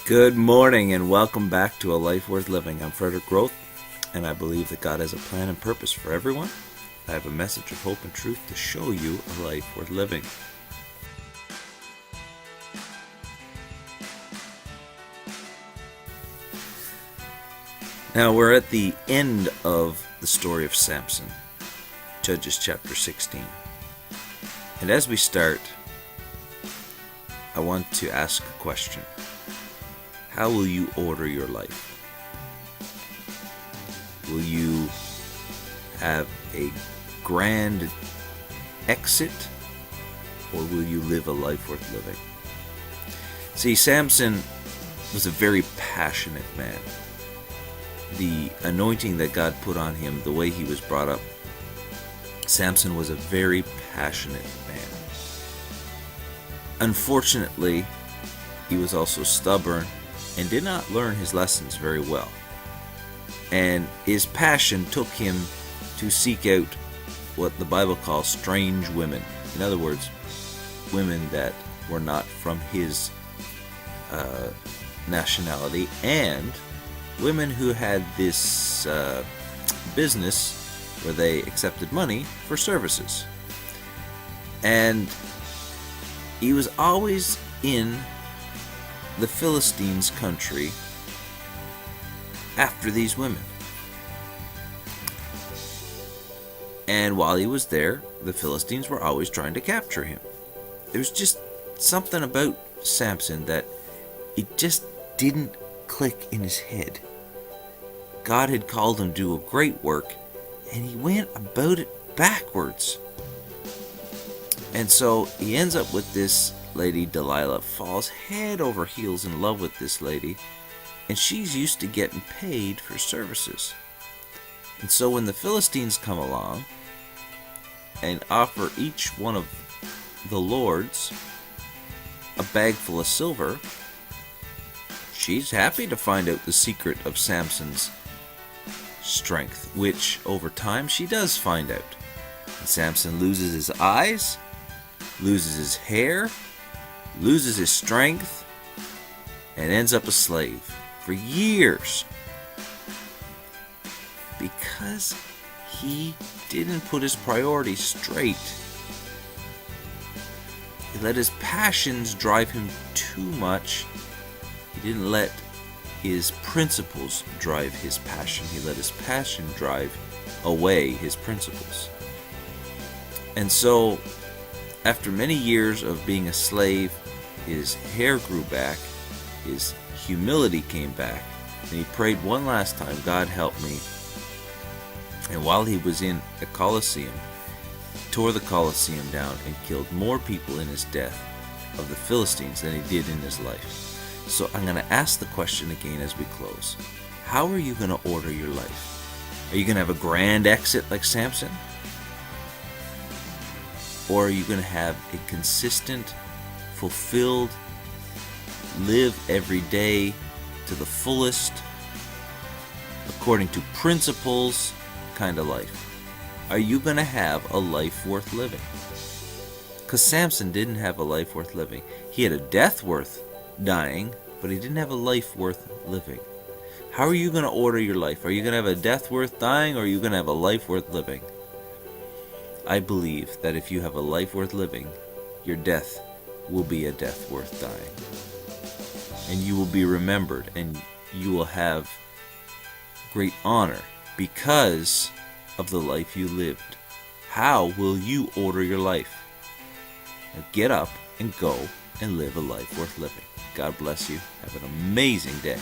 Good morning and welcome back to A Life Worth Living. I'm Frederick Groth, and I believe that God has a plan and purpose for everyone. I have a message of hope and truth to show you a life worth living. Now we're at the end of the story of Samson, Judges chapter 16. And as we start, I want to ask a question. How will you order your life? Will you have a grand exit, or will you live a life worth living? See, Samson was a very passionate man. The anointing that God put on him, the way he was brought up, Samson was a very passionate man. Unfortunately, he was also stubborn and did not learn his lessons very well. And his passion took him to seek out what the Bible calls strange women. In other words, women that were not from his nationality, and women who had this business where they accepted money for services. And he was always in the Philistines' country after these women. And while he was there, the Philistines were always trying to capture him. There was just something about Samson that it just didn't click in his head. God had called him to do a great work, and he went about it backwards. And so he ends up with this lady, Delilah, falls head over heels in love with this lady, and she's used to getting paid for services. And so when the Philistines come along and offer each one of the lords a bag full of silver, she's happy to find out the secret of Samson's strength, which over time she does find out. And Samson loses his eyes, loses his hair, loses his strength, and ends up a slave for years because he didn't put his priorities straight. He let his passions drive him too much. He didn't let his principles drive his passion. He let his passion drive away his principles. And so, after many years of being a slave, his hair grew back, his humility came back, and he prayed one last time, God help me. And while he was in the Colosseum, he tore the Colosseum down and killed more people in his death of the Philistines than he did in his life. So I'm going to ask the question again as we close. How are you going to order your life? Are you going to have a grand exit like Samson? Or are you going to have a consistent, fulfilled, live every day to the fullest, according to principles kind of life? Are you going to have a life worth living? Because Samson didn't have a life worth living. He had a death worth dying, but he didn't have a life worth living. How are you going to order your life? Are you going to have a death worth dying, or are you going to have a life worth living? I believe that if you have a life worth living, your death will be a death worth dying. And you will be remembered, and you will have great honor because of the life you lived. How will you order your life? Now get up and go and live a life worth living. God bless you. Have an amazing day.